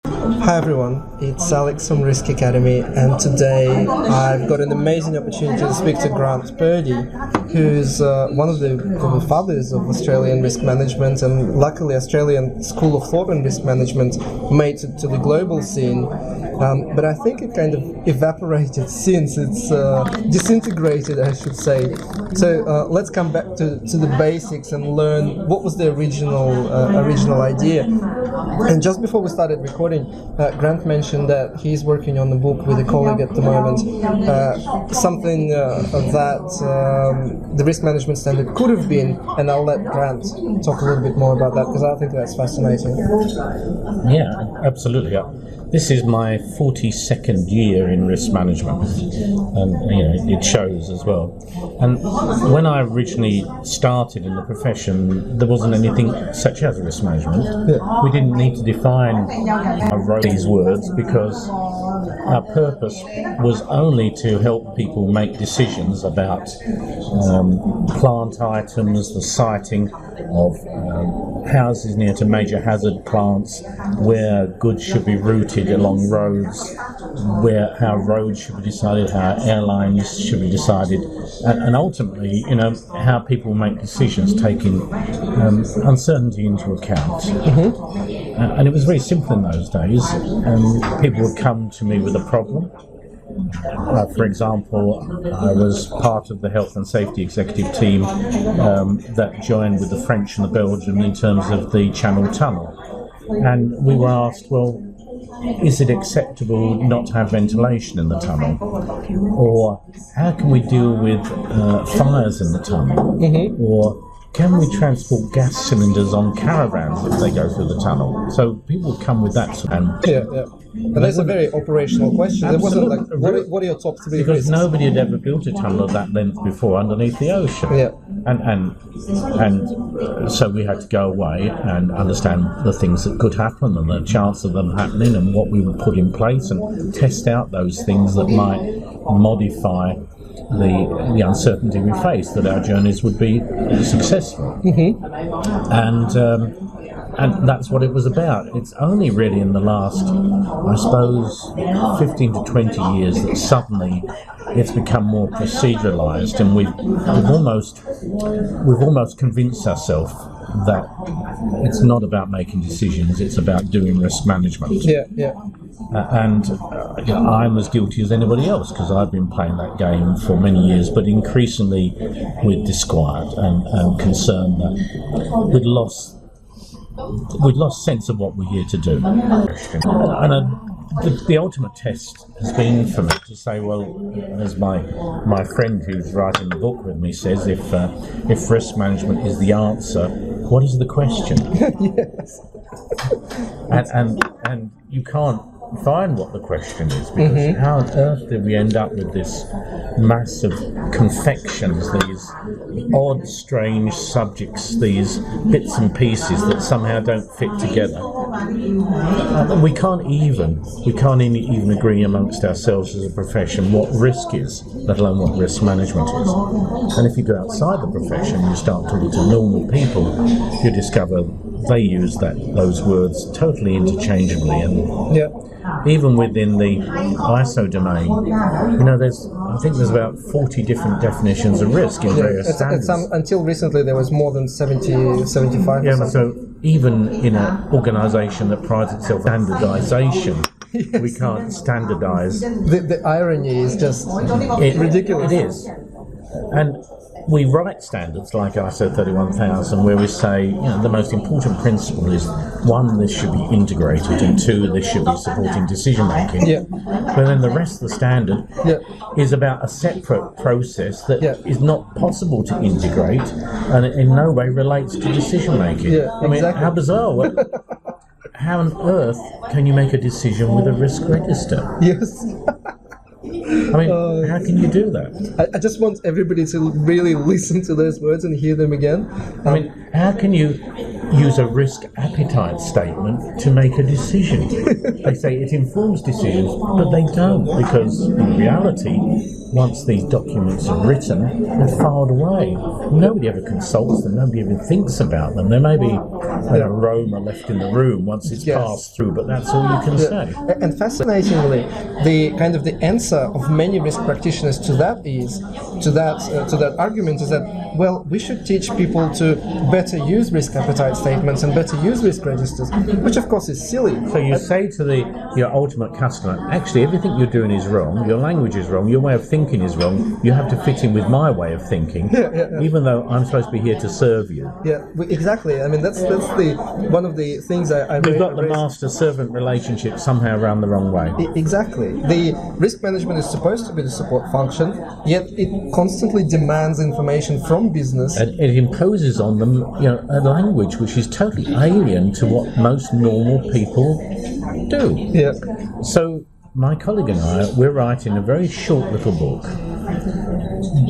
Hi everyone, it's Alex from Risk Academy, and today I've got an amazing opportunity to speak to Grant Purdy, who's one of the fathers of Australian risk management, and luckily Australian School of Thought and Risk Management made it to the global scene, but I think it kind of evaporated since it's disintegrated, I should say. So let's come back to the basics and learn what was the original idea. And just before we started recording, Grant mentioned that he's working on a book with a colleague at the moment, something that the risk management standard could have been, and I'll let Grant talk a little bit more about that because I think that's fascinating. Yeah, absolutely. This is my 42nd year in risk management, and it shows as well. And when I originally started in the profession, there wasn't anything such as risk management. Yeah. We didn't need to define these words because our purpose was only to help people make decisions about plant items, the siting of houses near to major hazard plants, where goods should be routed along roads, how roads should be decided, how airlines should be decided, and ultimately, how people make decisions taking uncertainty into account. Mm-hmm. And it was very simple in those days. People would come to me with a problem. For example, I was part of the health and safety executive team that joined with the French and the Belgian in terms of the Channel Tunnel. And we were asked, well, is it acceptable not to have ventilation in the tunnel? Or how can we deal with fires in the tunnel? Mm-hmm. Or can we transport gas cylinders on caravans if they go through the tunnel? So people would come with that. And that's a very operational question. Absolutely. It wasn't like, what are your top three Because risks? nobody had ever built a tunnel of that length before underneath the ocean. Yeah. And so we had to go away and understand the things that could happen and the chance of them happening and what we would put in place and test out those things that might modify the uncertainty we face, that our journeys would be successful. Mm-hmm. And that's what it was about. It's only really in the last, I suppose, 15 to 20 years that suddenly it's become more proceduralized, and we've almost convinced ourselves that it's not about making decisions, it's about doing risk management. Yeah. I'm as guilty as anybody else because I've been playing that game for many years, but increasingly we're disquiet and concerned that we'd lost sense of what we're here to do. The ultimate test has been for me to say, well, as my friend who's writing the book with me says, if risk management is the answer, what is the question? Yes. And you can't find what the question is, because how on earth did we end up with this mass of confections, these odd, strange subjects, these bits and pieces that somehow don't fit together? We can't even agree amongst ourselves as a profession what risk is, let alone what risk management is. And if you go outside the profession and you start talking to normal people, you discover they use those words totally interchangeably. And even within the ISO domain, I think there's about 40 different definitions of risk in various standards. Until recently there was more than 70, 75. Yeah, so even in an organisation that prides itself on standardisation, yes, we can't standardise. The irony is just ridiculous. It is. And we write standards like ISO 31000 where we say, the most important principle is, 1, this should be integrated, and 2, this should be supporting decision making. Yeah. But then the rest of the standard is about a separate process that is not possible to integrate and in no way relates to decision making. Yeah, exactly. How bizarre. How on earth can you make a decision with a risk register? Yes. How can you do that? I just want everybody to really listen to those words and hear them again. How can you use a risk appetite statement to make a decision. They say it informs decisions, but they don't, because in reality, once these documents are written, they're filed away. Nobody ever consults them, nobody even thinks about them. There may be an aroma left in the room once it's passed through, but that's all you can say. And fascinatingly, the kind of the answer of many risk practitioners to that argument is that, well, we should teach people to better use risk appetite statements and better use risk registers, which of course is silly. So you say to your ultimate customer, actually everything you're doing is wrong, your language is wrong, your way of thinking is wrong, you have to fit in with my way of thinking, even though I'm supposed to be here to serve you. Yeah, exactly. I mean, that's the one of the things We've got the master-servant relationship somehow around the wrong way. Exactly. The risk management is supposed to be the support function, yet it constantly demands information from business. And it imposes on them, a language which is totally alien to what most normal people do. Yeah. So my colleague and I, we're writing a very short little book,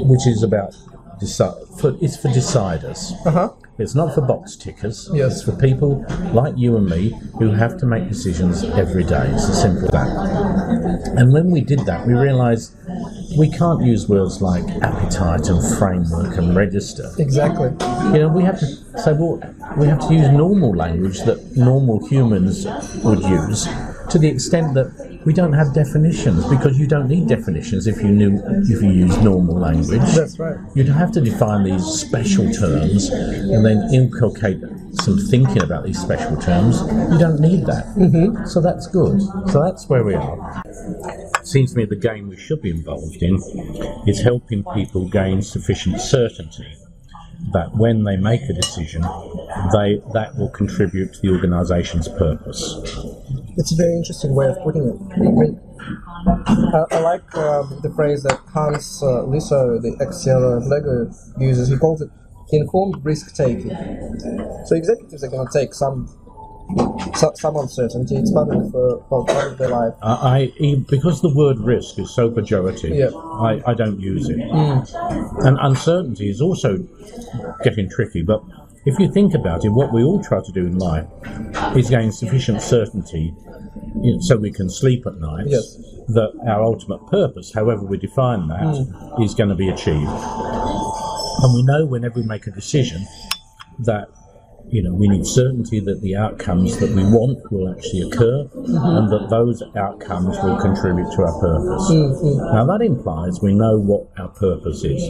which is about it's for deciders. It's not for box tickers. Yes. It's for people like you and me who have to make decisions every day. It's as simple as that. And when we did that, we realised we can't use words like appetite and framework and register. Exactly. We have to say, well, we have to use normal language that normal humans would use, to the extent that we don't have definitions, because you don't need definitions if you use normal language. That's right. You'd have to define these special terms and then inculcate some thinking about these special terms. You don't need that. Mm-hmm. So that's good. So that's where we are. It seems to me the game we should be involved in is helping people gain sufficient certainty that when they make a decision, that will contribute to the organisation's purpose. It's a very interesting way of putting it. I like the phrase that Hans Lissow, the ex-CEO of Lego, uses. He calls it informed risk-taking. So executives are going to take some uncertainty. It's part of their life. Because the word risk is so pejorative, I don't use it. And uncertainty is also getting tricky, but if you think about it, what we all try to do in life is gain sufficient certainty so we can sleep at night, that our ultimate purpose, however we define that, is going to be achieved. And we know whenever we make a decision that we need certainty that the outcomes that we want will actually occur, and that those outcomes will contribute to our purpose. Now that implies we know what our purpose is.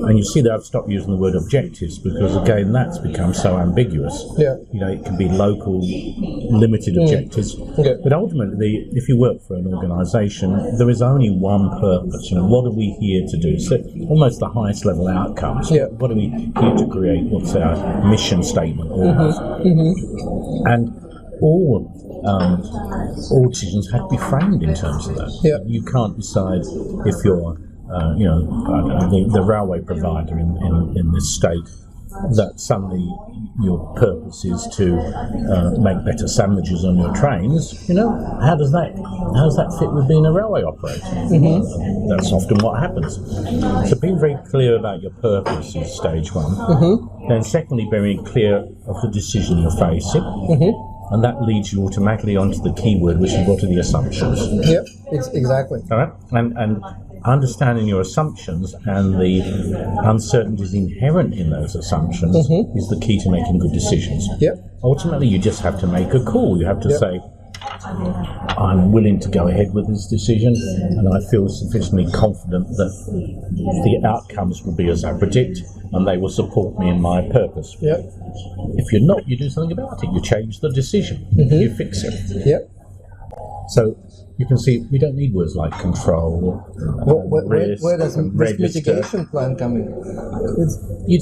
And you see that I've stopped using the word objectives, because again that's become so ambiguous. It can be local, limited objectives. But ultimately, if you work for an organisation, there is only one purpose. What are we here to do? So almost the highest level outcomes. What are we here to create? What's our mission statement? Almost. And all decisions have to be framed in terms of that. You can't decide if you're the railway provider in this state, that suddenly your purpose is to make better sandwiches on your trains. How does that fit with being a railway operator? That's often what happens. So being very clear about your purpose is stage one. Then secondly, being clear of the decision you're facing. And that leads you automatically onto the key word, which is what are the assumptions. Exactly. All right, and understanding your assumptions and the uncertainties inherent in those assumptions is the key to making good decisions. Ultimately, you just have to make a call. You have to say, I'm willing to go ahead with this decision, and I feel sufficiently confident that the outcomes will be as I predict, and they will support me in my purpose. If you're not, you do something about it. You change the decision. You fix it. So you can see we don't need words like control, risk, where does risk mitigation plan come in? Because you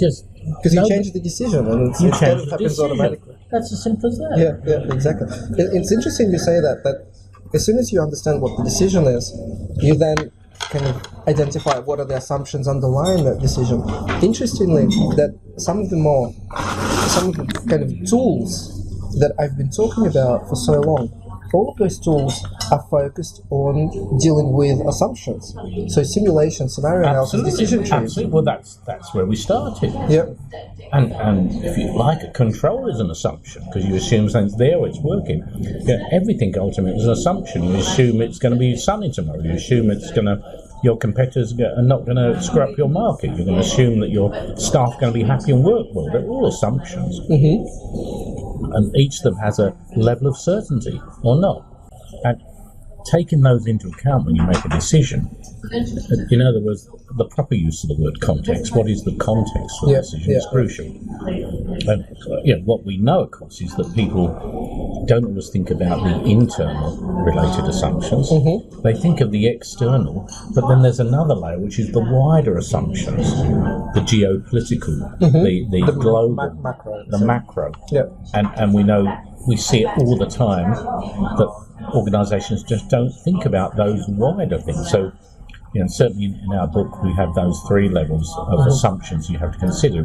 change the decision, and it happens automatically. That's as simple as that. Exactly. It's interesting you say that as soon as you understand what the decision is, you then kind of identify what are the assumptions underlying that decision. Interestingly, that some of the kind of tools that I've been talking about for so long all of those tools are focused on dealing with assumptions. So simulation, scenario analysis, decision trees. Absolutely. Well, that's where we started. Yep. And if you like, control is an assumption because you assume something's there, it's working. Yeah, everything ultimately is an assumption. You assume it's going to be sunny tomorrow. You assume your competitors are not going to screw up your market. You're going to assume that your staff are going to be happy and work well. They're all assumptions. And each of them has a level of certainty or not. And taking those into account when you make a decision, in other words, the proper use of the word context. What is the context for the decision is crucial. And what we know, of course, is that people don't always think about the internal related assumptions. They think of the external, but then there's another layer, which is the wider assumptions, the geopolitical, the global, the macro. And we see it all the time that organisations just don't think about those wider things. So, certainly in our book we have those three levels of assumptions you have to consider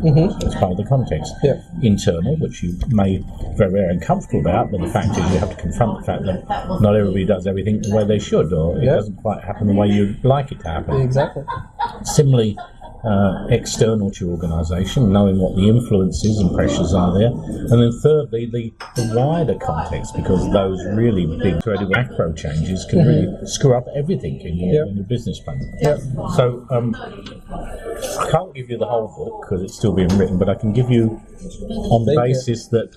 as part of the context. Internal, which you may be very, very uncomfortable about, but the fact is you have to confront the fact that not everybody does everything the way they should, or it doesn't quite happen the way you'd like it to happen. Exactly. Similarly, external to your organisation, knowing what the influences and pressures are there, and then thirdly the wider context, because those really big threaded macro changes can really screw up everything in your business plan. So I can't give you the whole book because it's still being written, but I can give you, on the basis that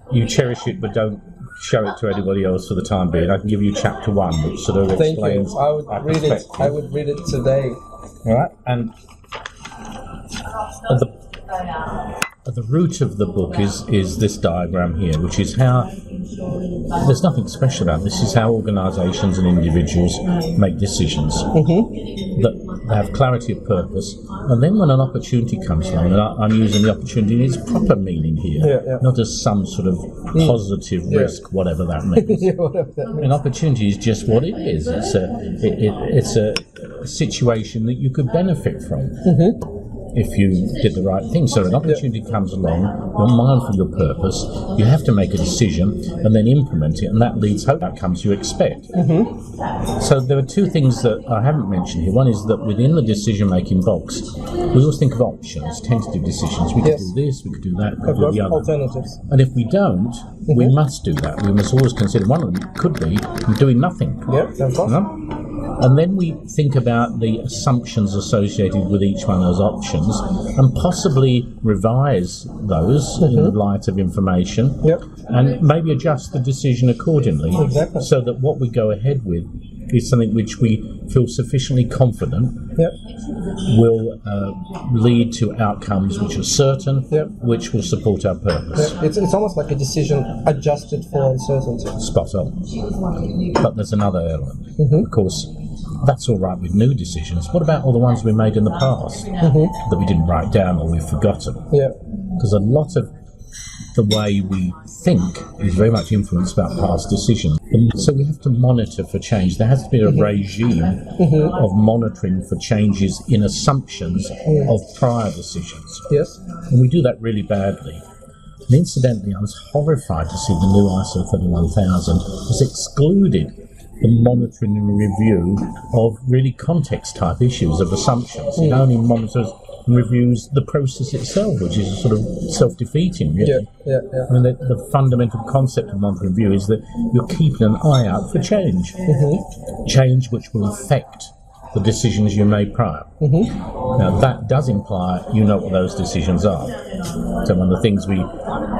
you cherish it but don't show it to anybody else for the time being, I can give you chapter 1, which sort of explains. I would read it. I would read it today. All right, and at the root of the book is this diagram here, which is how there's nothing special about it. This is how organisations and individuals make decisions. That they have clarity of purpose, and then when an opportunity comes along, and I'm using the opportunity in its proper meaning here, not as some sort of positive risk, whatever that means. An opportunity is just what it is. It's a situation that you could benefit from. If you did the right thing. So an opportunity comes along, you're mindful of your purpose, you have to make a decision and then implement it, and that leads to outcomes you expect. So there are two things that I haven't mentioned here. One is that within the decision-making box, we always think of options, tentative decisions. We could do this, we could do that, we could do the other. Alternatives. And if we don't, we must do that. We must always consider one of them could be doing nothing. Of course. And then we think about the assumptions associated with each one of those options and possibly revise those in the light of information and maybe adjust the decision accordingly so that what we go ahead with is something which we feel sufficiently confident will lead to outcomes which are certain, which will support our purpose. It's almost like a decision adjusted for uncertainty. Spot on. But there's another element. Of course, that's all right with new decisions. What about all the ones we made in the past that we didn't write down or we've forgotten? Because a lot of the way we think is very much influenced by past decisions. So we have to monitor for change. There has to be a regime of monitoring for changes in assumptions of prior decisions. And we do that really badly. And incidentally, I was horrified to see the new ISO 31000 was excluded the monitoring and review of really context-type issues of assumptions. It only monitors and reviews the process itself, which is sort of self-defeating, really. I mean, the fundamental concept of monitoring review is that you're keeping an eye out for change. Change which will affect the decisions you made prior. Now, that does imply you know what those decisions are. So one of the things we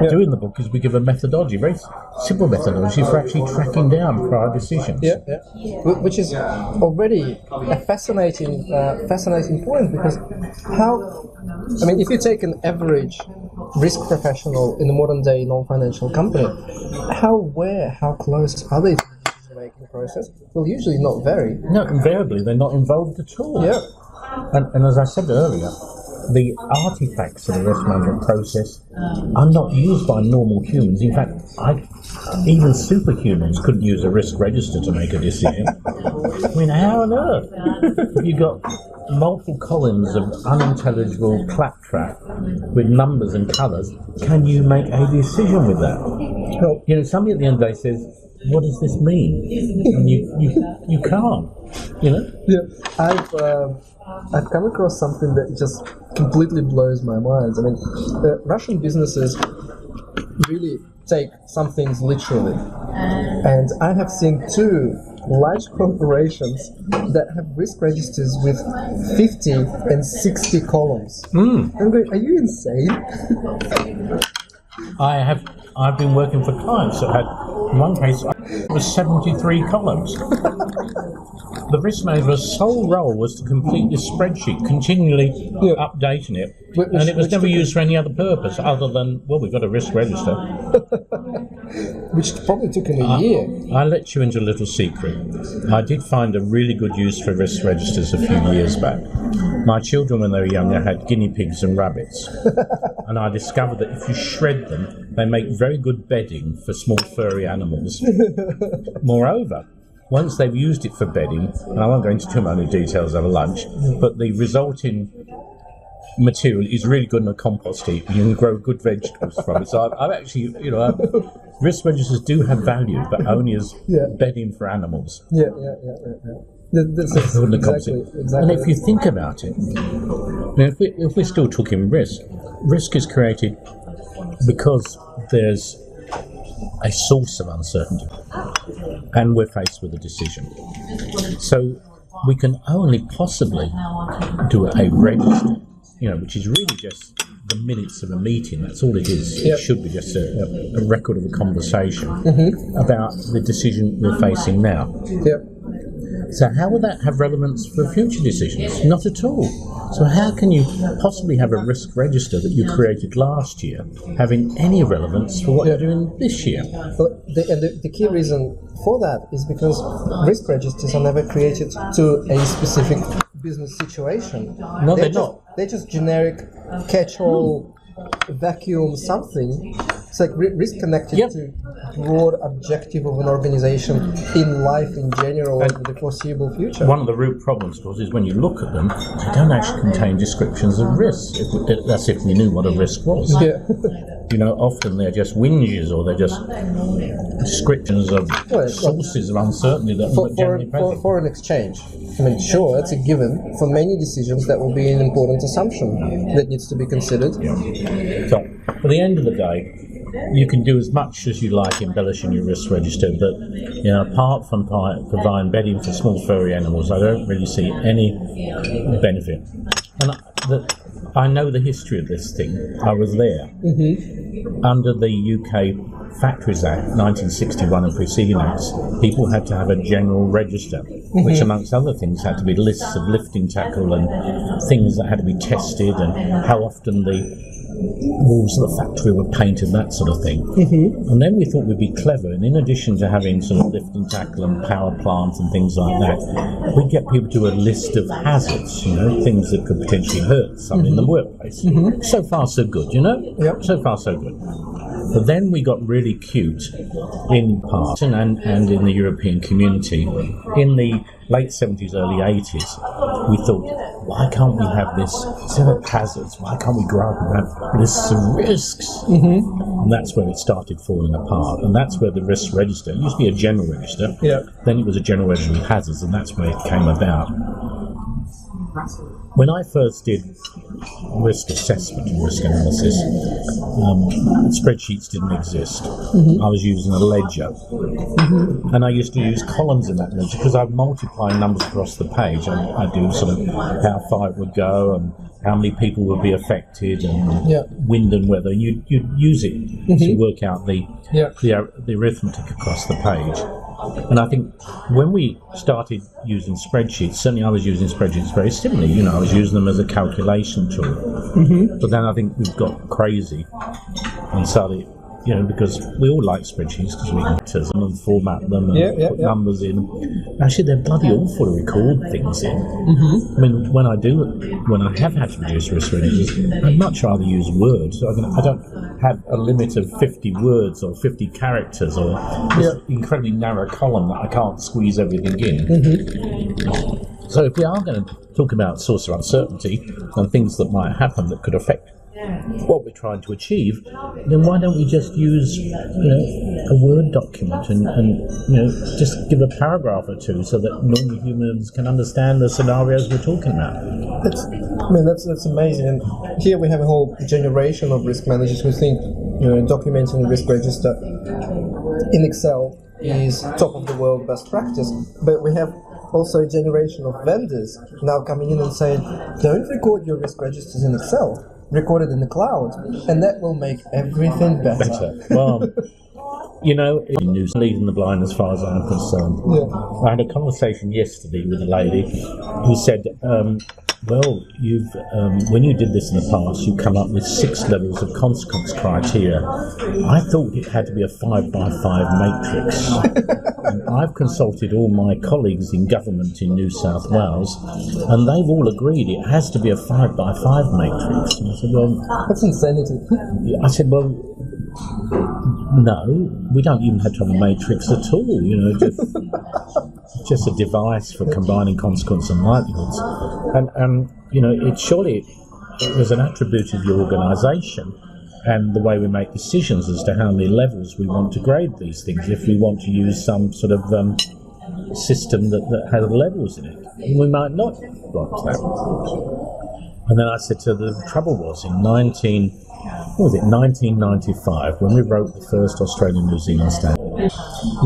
do in the book is we give a methodology, very simple methodology for actually tracking down prior decisions. Which is already a fascinating point, because if you take an average risk professional in a modern day non-financial company, how close are they to the decision-making process? Well, usually not very. No, invariably they're not involved at all. And as I said earlier, the artifacts of the risk management process are not used by normal humans. In fact, even superhumans couldn't use a risk register to make a decision. I mean, how on earth have you got multiple columns of unintelligible claptrap with numbers and colours. Can you make a decision with that? Well, You know, somebody at the end of the day says, what does this mean? And you can't, you know? I've come across something that just completely blows my mind. I mean, Russian businesses really take some things literally, and I have seen two large corporations that have risk registers with 50 and 60 columns. I'm going, are you insane? I've been working for clients that had, in one case, it was 73 columns. The risk manager's sole role was to complete this spreadsheet, continually updating it, and it was never used for any other purpose other than, well, we've got a risk register. Which probably took him a year. I'll let you into a little secret. I did find a really good use for risk registers a few years back. My children, when they were younger, had guinea pigs and rabbits. And I discovered that if you shred them, they make very good bedding for small furry animals. Moreover, once they've used it for bedding, and I won't go into too many details over lunch, but the resulting material is really good in a compost heap. You can grow good vegetables from it. So I've actually, risk registers do have value, but only as bedding for animals. Exactly. And if you think about it, if we're still talking risk is created because there's a source of uncertainty, and we're faced with a decision. So we can only possibly do a register, which is really just the minutes of a meeting. That's all it is. It should be just a record of a conversation about the decision we're facing now. So how will that have relevance for future decisions? Not at all. So how can you possibly have a risk register that you created last year having any relevance for what you're doing this year? Well, the key reason for that is because risk registers are never created to a specific business situation. No, they're not. They're just generic catch-all vacuum something. It's like risk connected to broad objective of an organization in life in general over the foreseeable future. One of the root problems, of course, is when you look at them, they don't actually contain descriptions of risk. That's if we knew what a risk was. Often they're just whinges or they're just descriptions of sources of uncertainty that are generally present. Foreign exchange. I mean, sure, it's a given. For many decisions, that will be an important assumption that needs to be considered. So, at the end of the day, you can do as much as you like embellishing your risk register, but apart from providing bedding for small furry animals, I don't really see any benefit. And I know the history of this thing. I was there. Under the UK Factories Act 1961 and preceding acts, people had to have a general register, which amongst other things had to be lists of lifting tackle and things that had to be tested and how often the walls of the factory were painted, that sort of thing. And then we thought we'd be clever, and in addition to having sort of lifting tackle and power plants and things like that, we'd get people to a list of hazards, things that could potentially hurt someone in the workplace. So far so good, so far so good. But then we got really cute in part and in the European community. In the late 70s, early 80s, we thought, why can't we have this set of hazards? Why can't we grow up and have lists of risks? And that's where it started falling apart. And that's where the risk register, it used to be a general register, then it was a general register with hazards, and that's where it came about. When I first did risk assessment and risk analysis, spreadsheets didn't exist. I was using a ledger. And I used to use columns in that ledger because I'd multiply numbers across the page. I'd do sort of how far it would go and how many people would be affected and wind and weather. You'd use it to work out the arithmetic across the page. And I think when we started using spreadsheets, certainly I was using spreadsheets very similarly. I was using them as a calculation tool. But then I think we've got crazy and started, because we all like spreadsheets because we can enter them and format them and put numbers in. Actually, they're bloody awful to record things in. I mean, when I have had to produce risk registers, I'd much rather use Word. So I don't have a limit of 50 words or 50 characters or this incredibly narrow column that I can't squeeze everything in. So if we are going to talk about source of uncertainty and things that might happen that could affect what we're trying to achieve, then why don't we just use, a Word document and just give a paragraph or two so that normal humans can understand the scenarios we're talking about? That's amazing. And here we have a whole generation of risk managers who think, documenting a risk register in Excel is top of the world best practice. But we have also a generation of vendors now coming in and saying, don't record your risk registers in Excel. Record it in the cloud, and that will make everything better. Well, it's leading the blind as far as I'm concerned. Yeah. I had a conversation yesterday with a lady who said, you've when you did this in the past, you come up with 6 levels of consequence criteria. I thought it had to be a 5x5 matrix. And I've consulted all my colleagues in government in New South Wales, and they've all agreed it has to be a 5x5 matrix. And I said, well, that's insanity. I said, well, no, we don't even have to have a matrix at all. Just a device for combining consequence and likelihoods. And it was an attribute of your organisation and the way we make decisions as to how many levels we want to grade these things, if we want to use some sort of system that has levels in it. And we might not want that. And then I said to her, the trouble was in 1995, when we wrote the first Australian-New Zealand standard,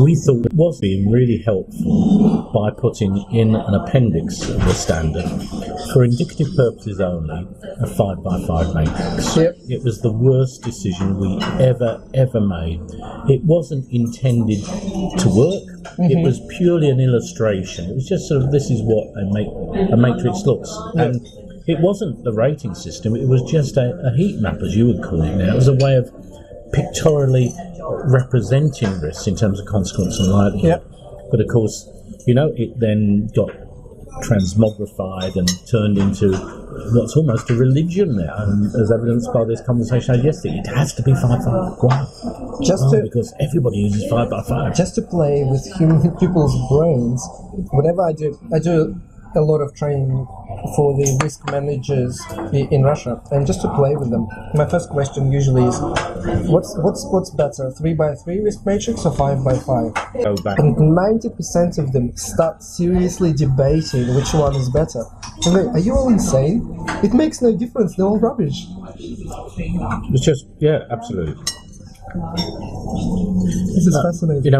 we thought it was being really helpful by putting in an appendix of the standard, for indicative purposes only, a 5x5 matrix. Yep. It was the worst decision we ever made. It wasn't intended to work. Mm-hmm. It was purely an illustration. It was just sort of, this is what a matrix looks. Yep. And it wasn't the rating system, it was just a heat map, as you would call it now. It was a way of pictorially representing risks in terms of consequence and likelihood. Yep. But of course, it then got transmogrified and turned into what's almost a religion now, and as evidenced by this conversation I had yesterday, it has to be 5x5. Why? Because everybody uses 5x5. Just to play with people's brains, whenever I do a lot of training for the risk managers in Russia, and just to play with them, my first question usually is, what's better, 3x3 risk matrix or 5x5? Go back. And 90% of them start seriously debating which one is better. I'm like, are you all insane? It makes no difference, they're all rubbish. It's just, yeah, absolutely. This is fascinating.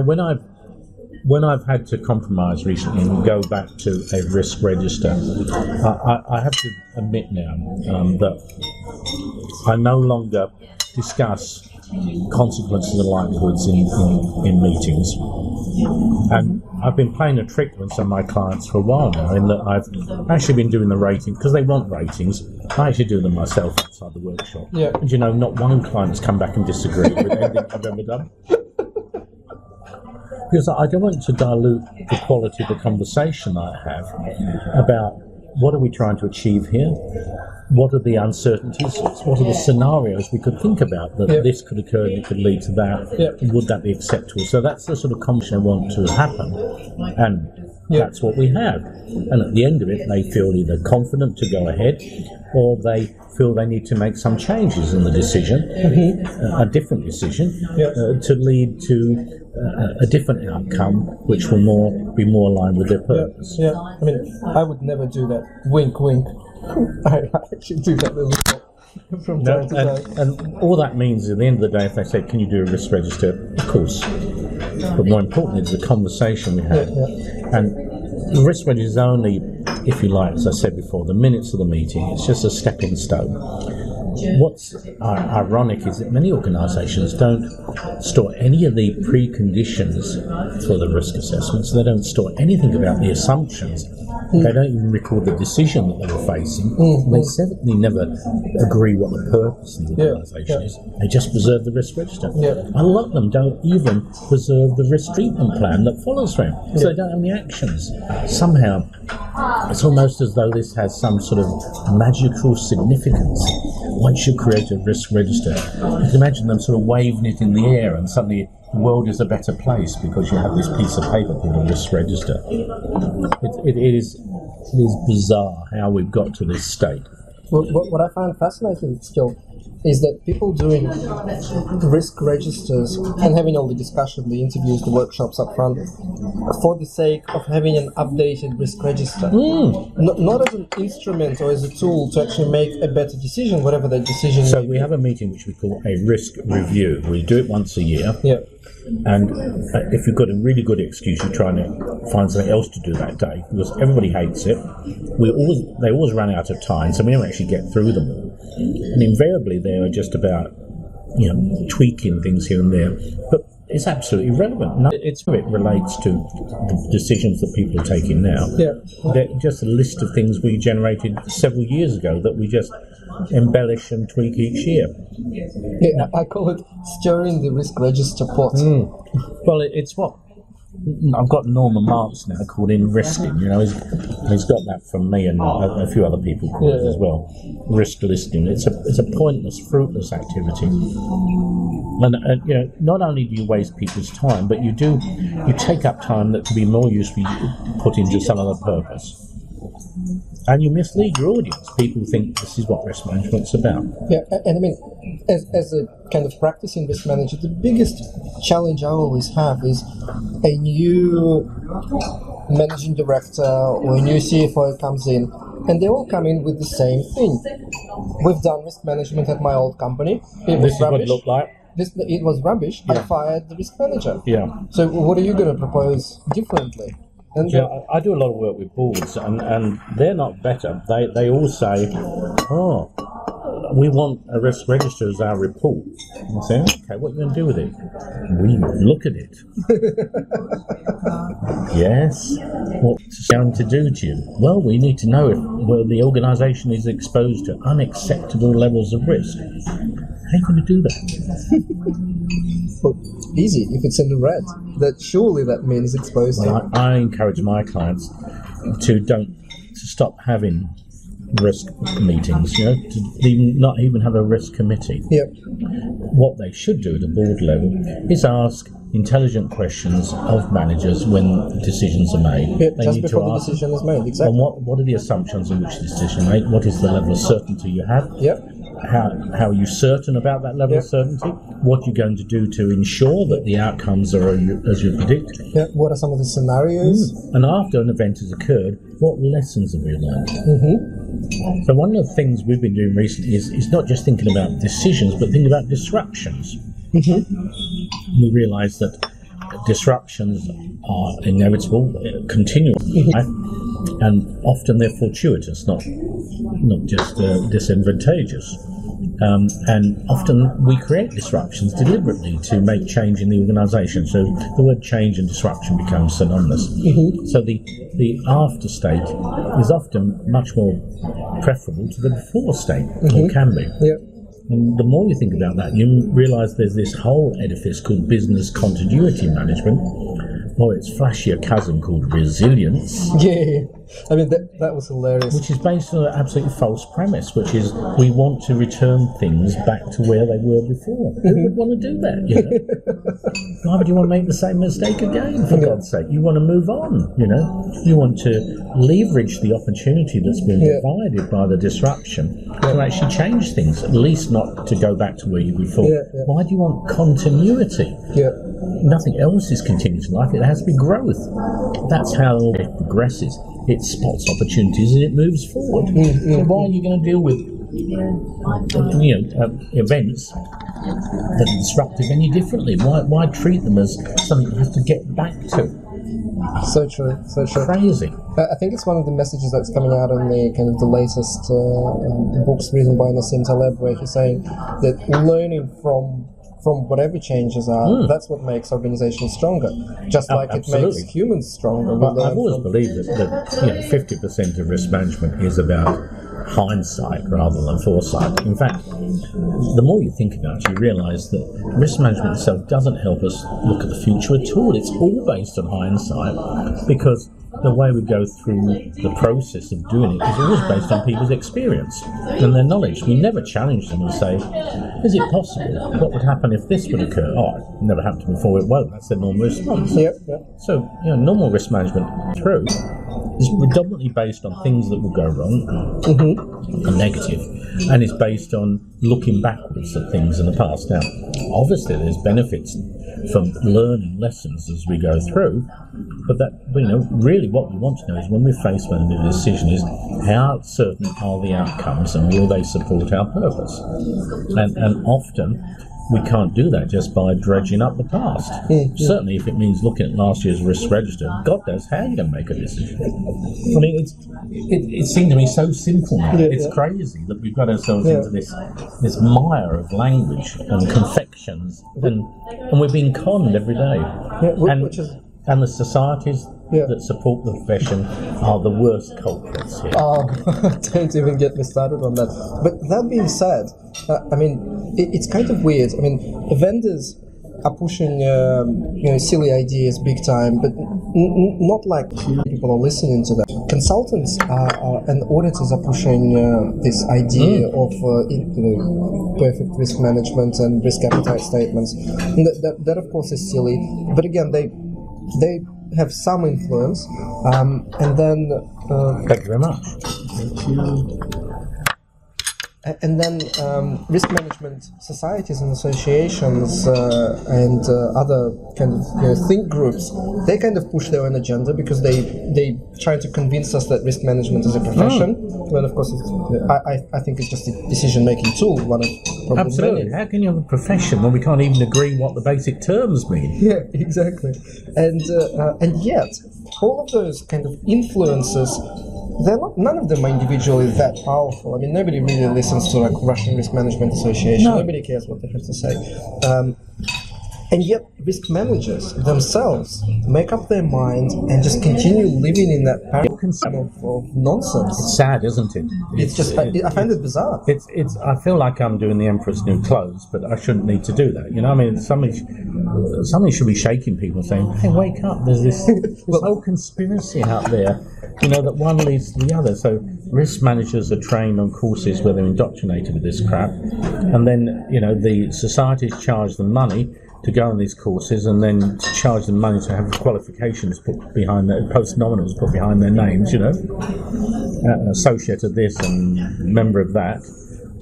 When I've had to compromise recently and go back to a risk register, I have to admit now that I no longer discuss consequences and likelihoods in meetings. And I've been playing a trick with some of my clients for a while now, in that I've actually been doing the ratings, because they want ratings. I actually do them myself outside the workshop. Yeah. And not one client's come back and disagreed with anything I've ever done. Because I don't want to dilute the quality of the conversation I have about what are we trying to achieve here, what are the uncertainties, what are the scenarios we could think about that this could occur and it could lead to that, and would that be acceptable? So that's the sort of conversation I want to happen, and that's what we have. And at the end of it, they feel either confident to go ahead, or they feel they need to make some changes in the decision, a different decision, to lead to a different outcome, which will be more aligned with their purpose. Yeah. I mean, I would never do that. Wink, wink. I actually do that a little from time to time. And all that means, at the end of the day, if they say, "Can you do a risk register?" Of course. But more importantly, it's the conversation we have. And the risk register is only, if you like, as I said before, the minutes of the meeting. It's just a stepping stone. What's ironic is that many organisations don't store any of the preconditions for the risk assessments. They don't store anything about the assumptions. They don't even record the decision that they were facing. They certainly never agree what the purpose of the organisation is. They just preserve the risk register. A lot of them don't even preserve the risk treatment plan that follows from it, so they don't have any actions. Somehow, it's almost as though this has some sort of magical significance. Once you create a risk register, you can imagine them sort of waving it in the air, and suddenly the world is a better place because you have this piece of paper called a risk register. It is It is bizarre how we've got to this state. Well, what I find fascinating still is that people doing risk registers and having all the discussion, the interviews, the workshops up front, for the sake of having an updated risk register. Not as an instrument or as a tool to actually make a better decision, whatever that decision So may we be. have a meeting which we call a risk review. We do it once a year. Yeah. And if you've got a really good excuse, you're trying to find something else to do that day, because everybody hates it. They always run out of time, so we never actually get through them all. And invariably, they are just about tweaking things here and there. But it's absolutely irrelevant. It relates to the decisions that people are taking now. Yeah. They're just a list of things we generated several years ago that we just embellish and tweak each year. Yeah, I call it stirring the risk register pot. Well, it's what I've got Norman Marks now called in risking. He's got that from me and a few other people call it as well. Risk listing. It's a pointless, fruitless activity. And not only do you waste people's time, but you take up time that could be more usefully put into some other purpose. And you mislead your audience. People think this is what risk management's about. Yeah, and I mean, as a kind of practicing risk manager, the biggest challenge I always have is a new managing director or a new CFO comes in, and they all come in with the same thing. We've done risk management at my old company. This is what it looked like. It was rubbish. I fired the risk manager. Yeah. So what are you going to propose differently? And I do a lot of work with boards, and they're not better. They all say, we want a risk register as our report. And I say, okay, what are you going to do with it? We look at it. Yes. What's it going to do to you? Well, we need to know if the organisation is exposed to unacceptable levels of risk. How are you going to do that? Well, easy. If it's in the red, surely that means exposed to. I encourage my clients to stop having risk meetings, to not even have a risk committee. Yep. What they should do at a board level is ask intelligent questions of managers when decisions are made. Yep, just before the decision is made, exactly. And what are the assumptions in which the decision is made? What is the level of certainty you have? Yep. How are you certain about that level of certainty? What are you going to do to ensure that the outcomes are as you predict? Yeah. What are some of the scenarios? And after an event has occurred, what lessons have we learned? So one of the things we've been doing recently is not just thinking about decisions, but thinking about disruptions. We realise that disruptions are inevitable, continuous, and often they're fortuitous, not just disadvantageous. And often we create disruptions deliberately to make change in the organisation. So the word change and disruption becomes synonymous. So the after state is often much more preferable to the before state, or can be. Yep. And the more you think about that, you realise there's this whole edifice called business continuity management, or its flashier cousin called resilience. Yeah. I mean, that was hilarious. Which is based on an absolutely false premise, which is we want to return things back to where they were before. Who would want to do that? Why would you want to make the same mistake again, for God's sake? You want to move on, You want to leverage the opportunity that's been provided by the disruption to actually change things, at least not to go back to where you were before. Why do you want continuity? Nothing else is continuous in life. It has to be growth. That's how it progresses. It spots opportunities and it moves forward. So why are you going to deal with events that are disruptive any differently? Why treat them as something you have to get back to? So true. Crazy. I think it's one of the messages that's coming out in the kind of the latest books written by Nassim Taleb, where he's saying that learning from whatever changes are, that's what makes organizations stronger. Just like absolutely. It makes humans stronger. I've always believed that 50% of risk management is about hindsight rather than foresight. In fact, the more you think about it, you realise that risk management itself doesn't help us look at the future at all. It's all based on hindsight, because the way we go through the process of doing it is always based on people's experience and their knowledge. We never challenge them and say, is it possible? What would happen if this would occur? Oh, it never happened to me before. It won't. That's their normal response. Yep. So, normal risk management through is predominantly based on things that will go wrong and negative, and it's based on looking backwards at things in the past. Now, obviously, there's benefits from learning lessons as we go through, but that, really what we want to know is when we're faced with a new decision is how certain are the outcomes and will they support our purpose? And often we can't do that just by dredging up the past. Certainly if it means looking at last year's risk register, God knows how you're going to make a decision. I mean, it seemed to me so simple now. It's crazy that we've got ourselves into this mire of language and confections, and we're being conned every day. And the societies that support the profession are the worst culprits here. Don't even get me started on that. But that being said, it's kind of weird. I mean, vendors are pushing silly ideas big time, but not like people are listening to them. Consultants and auditors are pushing this idea of perfect risk management and risk appetite statements. And that of course is silly, but again they have some influence, and then thank you very much. Thank you. And then risk management societies and associations and other kind of think groups, they kind of push their own agenda because they try to convince us that risk management is a profession. When of course I think it's just a decision-making tool. One of absolutely. Many. How can you have a profession when we can't even agree what the basic terms mean? Yeah, exactly. And yet all of those kind of influences, none of them are individually that powerful. I mean, nobody really listens to like Russian Risk Management Association. No. Nobody cares what they have to say. And yet, risk managers themselves make up their minds and just continue living in that paradigm of nonsense. It's sad, isn't it? I find it bizarre. I feel like I'm doing the Emperor's New Clothes, but I shouldn't need to do that. I mean, somebody should be shaking people, saying, "Hey, wake up! There's this whole conspiracy out there." That one leads to the other. So risk managers are trained on courses where they're indoctrinated with this crap, and then the societies charge them money to go on these courses, and then to charge them money to have qualifications put behind their post-nominals put behind their names, associate of this and member of that.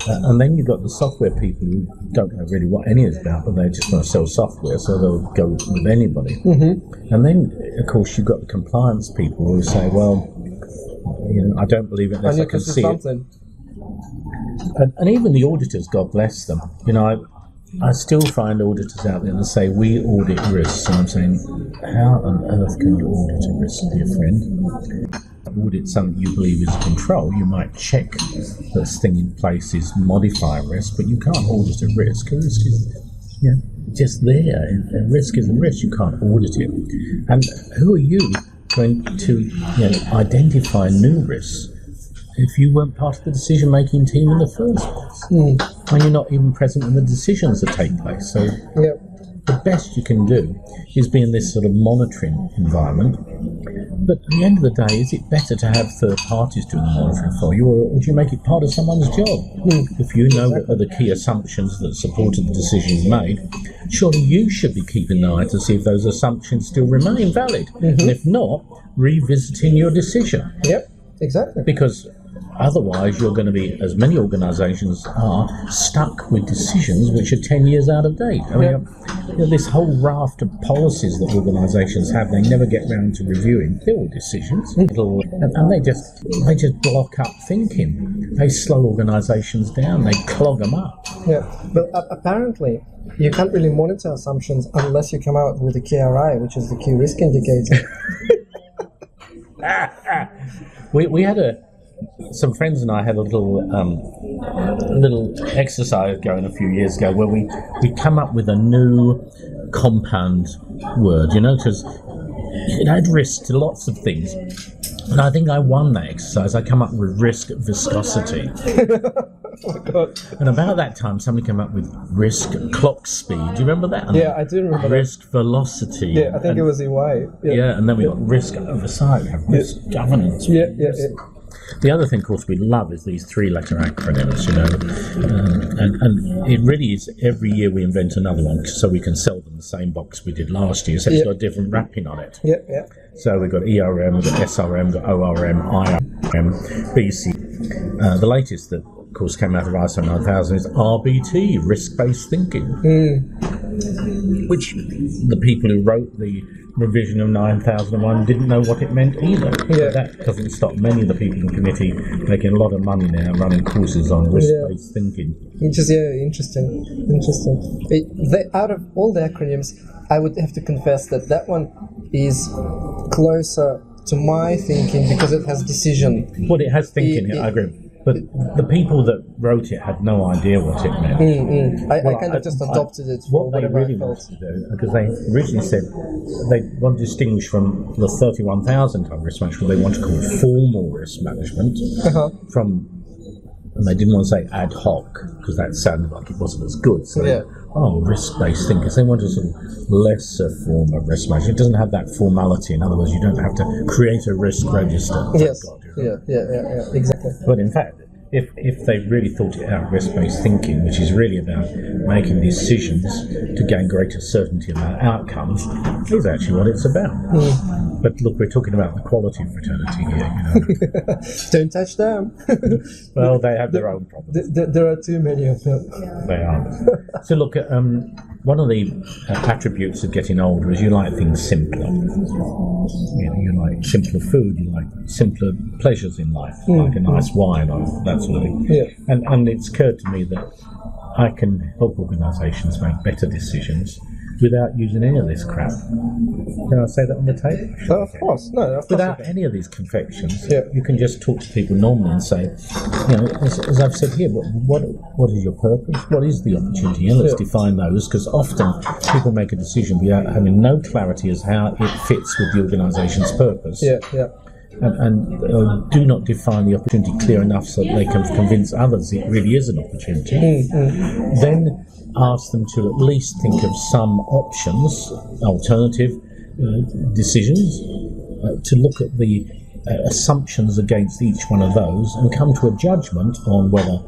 And then you've got the software people who don't know really what any is about, but they just want to sell software, so they'll go with anybody. And then, of course, you've got the compliance people who say, well, I don't believe it unless I can see it. And even the auditors, God bless them. I still find auditors out there that say, we audit risks. And I'm saying, how on earth can you audit a risk, dear friend? Audit something you believe is control. You might check that this thing in place is modify risk, but you can't audit a risk. A risk is just there. A risk is a risk. You can't audit it. And who are you going to identify new risks if you weren't part of the decision-making team in the first place? And you're not even present in the decisions that take place. So the best you can do is be in this sort of monitoring environment. But at the end of the day, is it better to have third parties doing the monitoring for you, or would you make it part of someone's job? If you know what are the key assumptions that supported the decision you made, surely you should be keeping an eye to see if those assumptions still remain valid. And if not, revisiting your decision. Yep, exactly. Because otherwise, you're going to be, as many organisations are, stuck with decisions which are 10 years out of date. I mean, this whole raft of policies that organisations have, they never get round to reviewing. They're all decisions, and they just block up thinking. They slow organisations down. They clog them up. Yeah, but apparently, you can't really monitor assumptions unless you come out with a KRI, which is the key risk indicator. We had some friends and I had a little exercise going a few years ago where we come up with a new compound word, because it had risk to lots of things. And I think I won that exercise. I come up with risk viscosity. Oh my God. And about that time, somebody came up with risk clock speed. Do you remember that? Yeah, I do remember risk velocity. Yeah, I think it was EY. Yeah, and then we got risk oversight, we have risk governance. Yeah. The other thing, of course, we love is these 3-letter acronyms, and it really is every year we invent another one so we can sell them the same box we did last year, except it's got a different wrapping on it. So we've got ERM, we've got SRM, we've got ORM, IRM, BC. The latest that, of course, came out of ISO 9000 is RBT, risk-based thinking, which the people who wrote the revision of 9001 didn't know what it meant either. But that doesn't stop many of the people in the committee making a lot of money now running courses on risk-based thinking. Interesting. Out of all the acronyms, I would have to confess that one is closer to my thinking because it has decision. Well, it has thinking, I agree. But the people that wrote it had no idea what it meant. I kind of just adopted it. What they really wanted to do, because they originally said they want to distinguish from the 31,000 type risk management, they want to call it formal risk management from, and they didn't want to say ad hoc because that sounded like it wasn't as good. So risk-based thinkers. They want a sort of lesser form of risk management. It doesn't have that formality. In other words, you don't have to create a risk register. Exactly. But in fact, if they really thought it out, risk-based thinking, which is really about making decisions to gain greater certainty about outcomes, is actually what it's about. But look, we're talking about the quality fraternity here. Don't touch them. Well, they have their own problems. There are too many of them. They are. So look, one of the attributes of getting older is you like things simpler. You like simpler food, you like simpler pleasures in life, like a nice wine or that sort of thing. And it's occurred to me that I can help organisations make better decisions without using any of this crap. Can I say that on the tape? Of course. Without any of these confections, you can just talk to people normally and say, as I've said here, what is your purpose? What is the opportunity? And let's define those, because often people make a decision without having no clarity as how it fits with the organisation's purpose. And do not define the opportunity clear enough so that they can convince others it really is an opportunity. Then ask them to at least think of some options, alternative decisions, to look at the assumptions against each one of those and come to a judgment on whether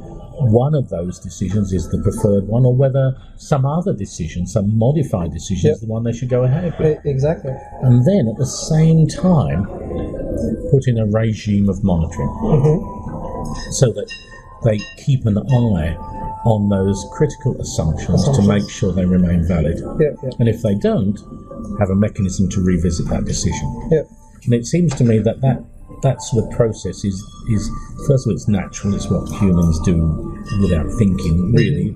one of those decisions is the preferred one or whether some other decision, some modified decision is the one they should go ahead with. Exactly. And then at the same time put in a regime of monitoring so that they keep an eye on those critical assumptions to make sure they remain valid. And if they don't, have a mechanism to revisit that decision. And it seems to me that sort of process is first of all, it's natural, it's what humans do without thinking, really.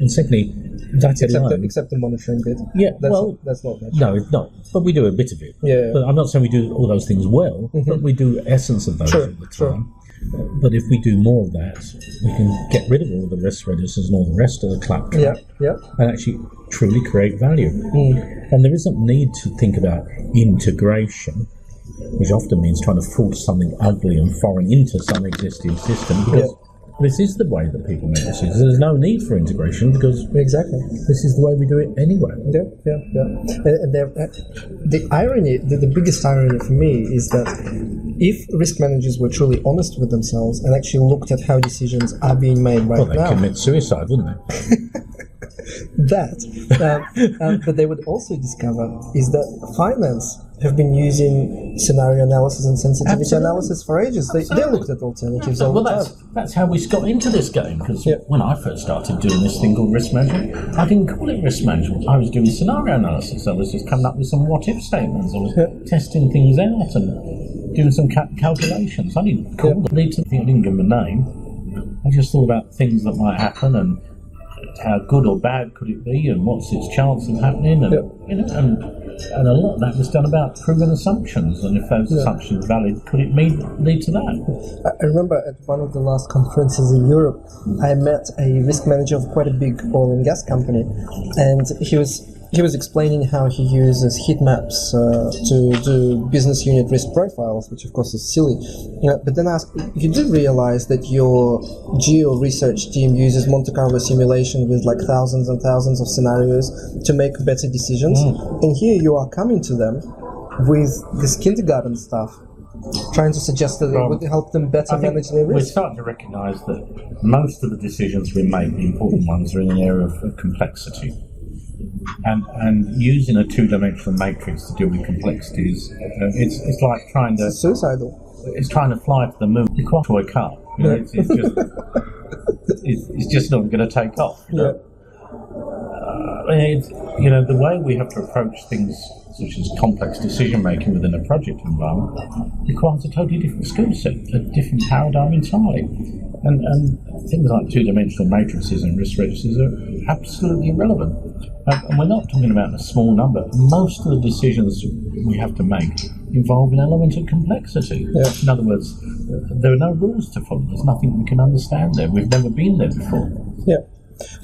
And secondly, except the monitoring bit. That's not natural. No, it's not. But we do a bit of it. But I'm not saying we do all those things well, but we do essence of those all the time. But if we do more of that, we can get rid of all the risk registers and all the rest of the claptrap and actually truly create value. And there isn't need to think about integration, which often means trying to force something ugly and foreign into some existing system, because this is the way that people make decisions. There's no need for integration because this is the way we do it anyway. And the irony, the biggest irony for me is that if risk managers were truly honest with themselves and actually looked at how decisions are being made now... Well, they'd commit suicide, wouldn't they? But they would also discover is that finance have been using scenario analysis and sensitivity analysis for ages. They looked at alternatives all the time. That's how we got into this game, because when I first started doing this thing called risk management, I didn't call it risk management. I was doing scenario analysis. I was just coming up with some what-if statements. I was testing things out and doing some calculations. I didn't call them. I didn't give them a name. I just thought about things that might happen and how good or bad could it be and what's its chance of happening. And, and a lot of that was done about proven assumptions, and if those assumptions are valid, could it lead to that? I remember at one of the last conferences in Europe, I met a risk manager of quite a big oil and gas company, and he was explaining how he uses heat maps to do business unit risk profiles, which of course is silly. But then I asked, you do realize that your geo research team uses Monte Carlo simulation with like thousands and thousands of scenarios to make better decisions? And here you are coming to them with this kindergarten stuff trying to suggest that it would help them better manage their risk? We're starting to recognise that most of the decisions we make, the important ones, are in the area of complexity. And using a two-dimensional matrix to deal with complexity is it's like trying to... It's suicidal. It's trying to fly to the moon. You can't toy car. You know, it's just not going to take off. You know? You know, the way we have to approach things such as complex decision making within a project environment requires a totally different skill set, a different paradigm entirely. And things like two-dimensional matrices and risk registers are absolutely irrelevant. And we're not talking about a small number. Most of the decisions we have to make involve an element of complexity. Yeah. In other words, there are no rules to follow. There's nothing we can understand there. We've never been there before. Yeah.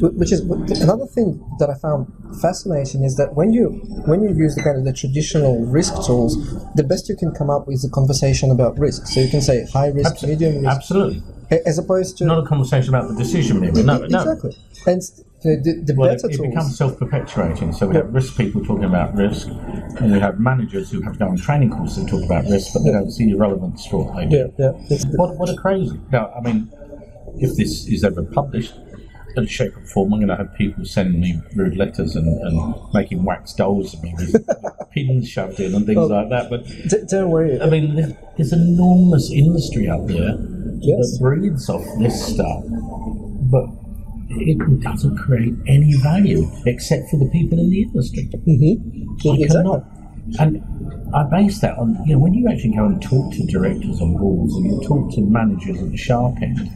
Which is another thing that I found fascinating is that when you use the traditional risk tools, the best you can come up with is a conversation about risk. So you can say high risk, medium risk. Absolutely. As opposed to... Not a conversation about the decision maybe. No. Exactly. And the better tools... It becomes self-perpetuating. So we have risk people talking about risk, and we have managers who have to go on training courses and talk about risk, but they don't see the relevance for what they do. What a crazy... Now, I mean, if this is ever published, in shape or form, I'm going to have people sending me rude letters and making wax dolls of me with pins shoved in and things like that. But don't worry. I mean, there's an enormous industry out there that breeds off this stuff, but it doesn't create any value except for the people in the industry. Mm-hmm. Exactly. And I base that on, you know, when you actually go and talk to directors on boards and you talk to managers at the sharp end,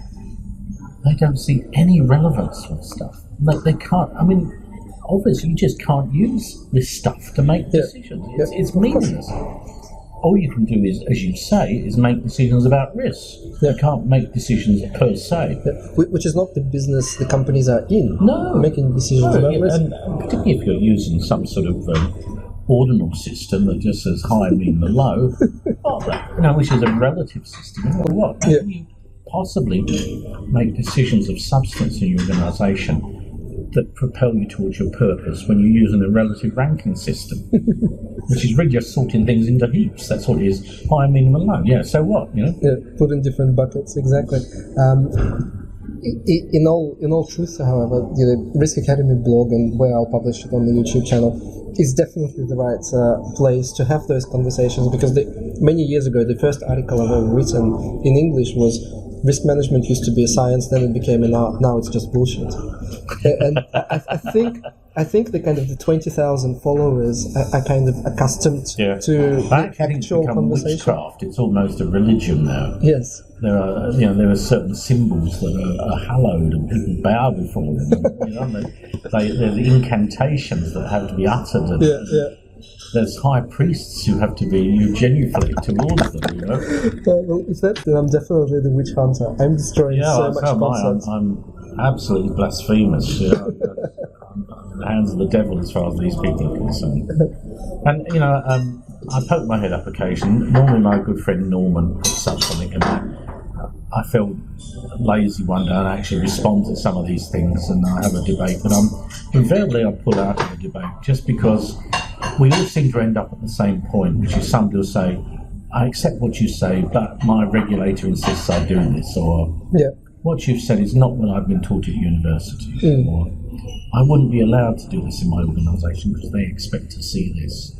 they don't see any relevance for the stuff. Like they can't. I mean, obviously, you just can't use this stuff to make decisions. It's meaningless. All you can do is, as you say, is make decisions about risk. You can't make decisions per se. Which is not the business the companies are in. No, making decisions about risk. And particularly if you're using some sort of ordinal system that just says high, medium, and low, which is a relative system. What? How can you possibly make decisions of substance in your organisation that propel you towards your purpose when you're using a relative ranking system, which is really just sorting things into heaps? That's what it is. High, medium, and low. Yeah, so what? You know? Yeah, put in different buckets. Exactly. In all truth, however, the Risk Academy blog and where I'll publish it on the YouTube channel is definitely the right place to have those conversations, because many years ago the first article I've ever written in English was risk management used to be a science, then it became an art, now it's just bullshit. And I think the 20,000 followers are kind of accustomed to the actual conversation. Witchcraft. It's almost a religion now. Yes. There are certain symbols that are hallowed and people bow before them. There's incantations that have to be uttered. And, there's high priests who have to be genuflect towards them, you know. Well, if that's then I'm definitely the witch hunter. I'm destroying so much concepts. I'm absolutely blasphemous. You know, I'm in the hands of the devil as far as these people are concerned. And, you know, I poke my head up occasionally. Normally my good friend Norman puts up something, and I felt lazy one day and I actually respond to some of these things and I have a debate. But invariably I pull out of the debate just because we all seem to end up at the same point, which is somebody will say, I accept what you say, but my regulator insists I do this, or what you've said is not what I've been taught at university, or I wouldn't be allowed to do this in my organisation because they expect to see this.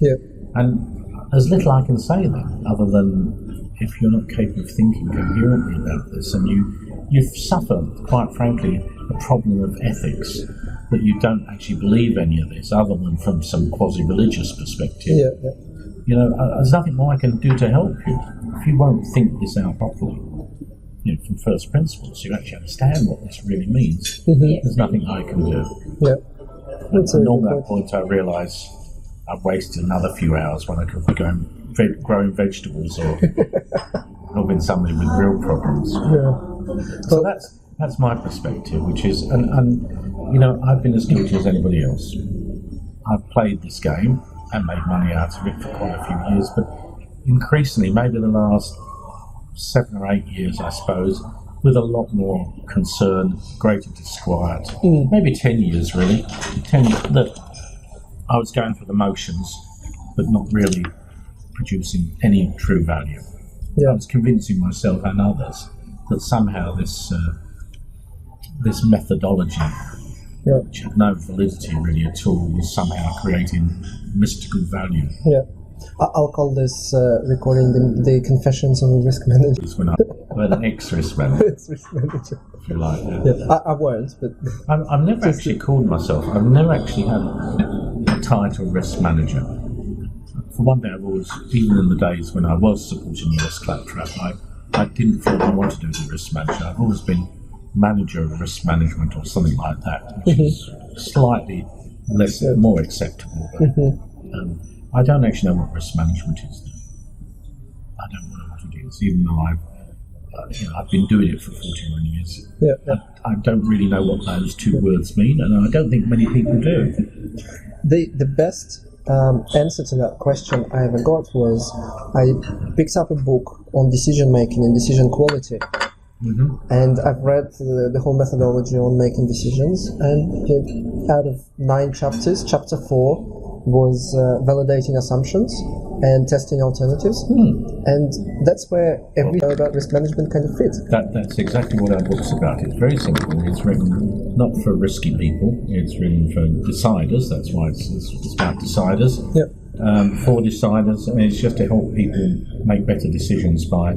And there's little I can say then, other than if you're not capable of thinking coherently about this, and you've suffered, quite frankly, a problem of ethics, that you don't actually believe any of this, other than from some quasi-religious perspective. You know, there's nothing more I can do to help you. If you won't think this out properly, you know, from first principles, you actually understand what this really means. There's nothing I can do. And on that point, I realise I've wasted another few hours when I could be growing vegetables or helping somebody with real problems. So that's my perspective, which is, and you know, I've been as guilty as anybody else. I've played this game and made money out of it for quite a few years, but increasingly, maybe the last 7 or 8 years, I suppose, with a lot more concern, greater disquiet, maybe 10 years really, that I was going through the motions, but not really producing any true value. I was convincing myself and others that somehow this methodology, which had no validity really at all, was somehow creating mystical value. Yeah. I'll call this recording the confessions of a risk manager. When an ex-risk manager. Ex-risk manager. If you like. I won't, but... I've never actually called myself, I've never actually had a title risk manager. For one thing, I've always, even in the days when I was supporting US Claptrap, I didn't feel I wanted to be risk manager. I've always been manager of risk management or something like that, which is slightly more acceptable. But, I don't actually know what risk management is. I don't know what it is, even though I've been doing it for 41 years. I don't really know what those two words mean, and I don't think many people do. The best answer to that question I ever got was I picked up a book on decision making and decision quality. And I've read the whole methodology on making decisions, and out of 9 chapters, chapter 4 was validating assumptions and testing alternatives, and that's where everything about risk management kind of fits. That's exactly what our book's about. It's very simple. It's written not for risky people, it's written for deciders. That's why it's about deciders. For deciders, and it's just to help people make better decisions by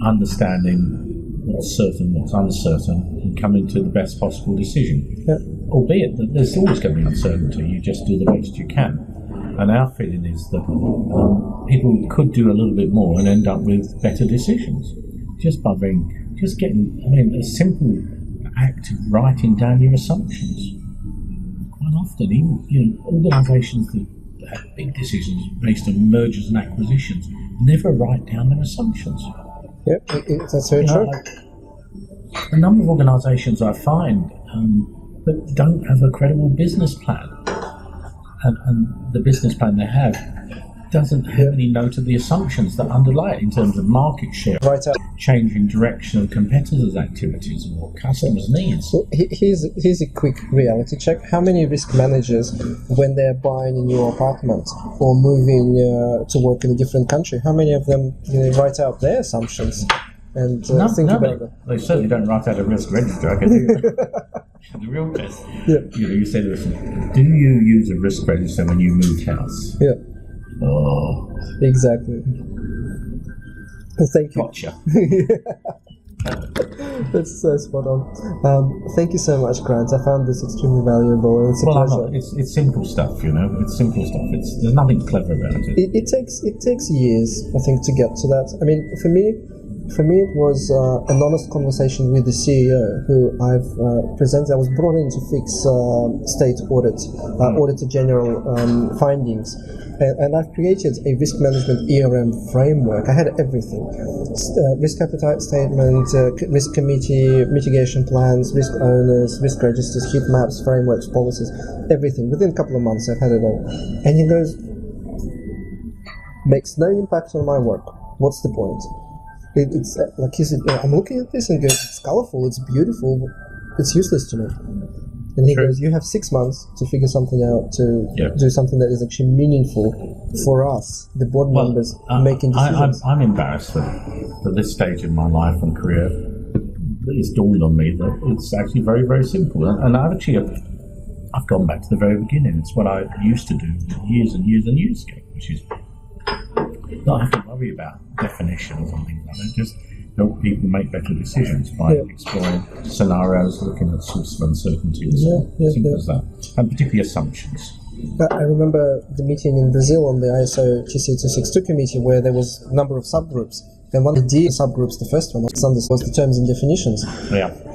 understanding what's certain, what's uncertain, and coming to the best possible decision. Albeit that there's always going to be uncertainty, you just do the best you can. And our feeling is that people could do a little bit more and end up with better decisions. Just by getting a simple act of writing down your assumptions. Quite often, even organisations that have big decisions based on mergers and acquisitions never write down their assumptions. That's very true. A number of organisations I find that don't have a credible business plan, and the business plan they have doesn't have any note of the assumptions that underlie it in terms of market share, changing direction of competitors' activities or customers' needs. So here's a quick reality check. How many risk managers, when they're buying a new apartment or moving to work in a different country, how many of them write out their assumptions and think about it? They certainly don't write out a risk register. I can do the real test. You say to us, do you use a risk register when you move house? Oh. Exactly. Thank you. Gotcha. That's so spot on. Thank you so much, Grant. I found this extremely valuable, and it's a pleasure. It's simple stuff, It's simple stuff. There's nothing clever about it. It takes years, I think, to get to that. I mean, for me, it was an honest conversation with the CEO, who I've presented. I was brought in to fix state Auditor General findings. And I've created a risk management ERM framework. I had everything. Risk appetite statement, risk committee, mitigation plans, risk owners, risk registers, heat maps, frameworks, policies, everything. Within a couple of months I've had it all. And he goes, makes no impact on my work. What's the point? It's like he said, I'm looking at this and goes, it's colorful, it's beautiful, it's useless to me. And he goes, you have 6 months to figure something out, to do something that is actually meaningful for us, the board members, making decisions. I'm embarrassed that at this stage in my life and career, it's dawned on me that it's actually very, very simple. And I've gone back to the very beginning. It's what I used to do years and years and years ago, which is not have to worry about definitions and things like that. Just help people make better decisions by exploring scenarios, looking at sources of uncertainties, simple as that, and particularly assumptions. I remember the meeting in Brazil on the ISO TC 262 committee where there was a number of subgroups. And one of the subgroups, the first one, was the terms and definitions.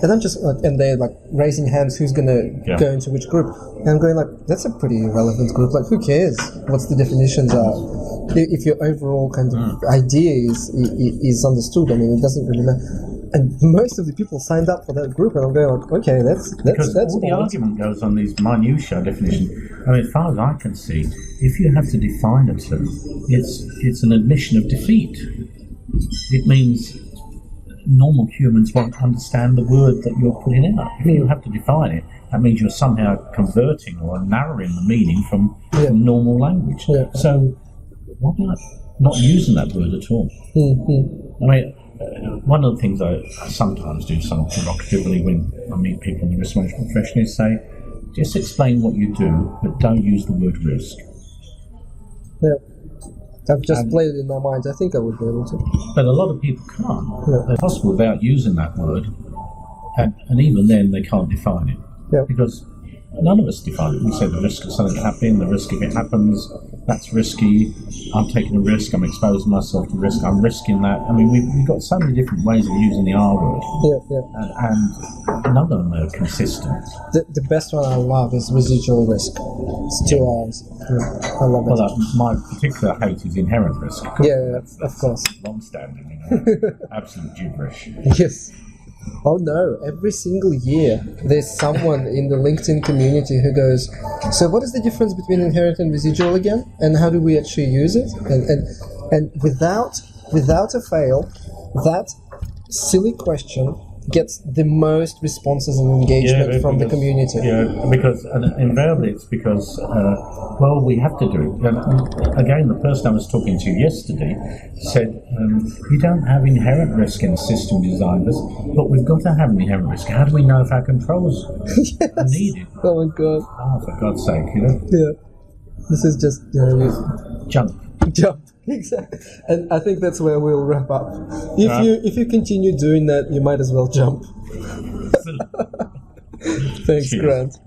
And I'm just and they're like raising hands, who's going to go into which group? And I'm going like, that's a pretty irrelevant group. Like, who cares what the definitions are? If your overall kind of idea is understood, I mean, it doesn't really matter. And most of the people signed up for that group, and I'm going like, okay, that's all the argument goes on these minutiae definitions. I mean, as far as I can see, if you have to define a term, it's an admission of defeat. It means normal humans won't understand the word that you're putting out. If you have to define it, that means you're somehow converting or narrowing the meaning from normal language. So why not using that word at all? I mean, one of the things I sometimes do, somewhat provocatively, when I meet people in the risk management profession, is say, just explain what you do, but don't use the word risk. Yeah. I've just played it in my mind. I think I would be able to. But a lot of people can't. Yeah. It's possible without using that word, and even then they can't define it. Yeah. Because none of us define it. We say the risk of something happening, the risk if it happens, that's risky, I'm taking a risk, I'm exposing myself to risk, I'm risking that. I mean, we've got so many different ways of using the R word, and none of them are consistent. The best one I love is residual risk. It's 2 R's. Yeah, I love it. Well, my particular hate is inherent risk. Yeah, of course. Long-standing, absolute gibberish. Yes. Oh no, every single year there's someone in the LinkedIn community who goes, so what is the difference between inherent and residual again? And how do we actually use it? And without a fail, that silly question gets the most responses and engagement from the community. Yeah, because invariably it's because, well, we have to do it. And again, the person I was talking to yesterday said, you don't have inherent risk in system designers, but we've got to have an inherent risk. How do we know if our controls are needed? Oh my God. Oh, for God's sake, Yeah. This is just, Jump. Exactly. And I think that's where we'll wrap up. If you continue doing that, you might as well jump. Thanks, Cheers. Grant.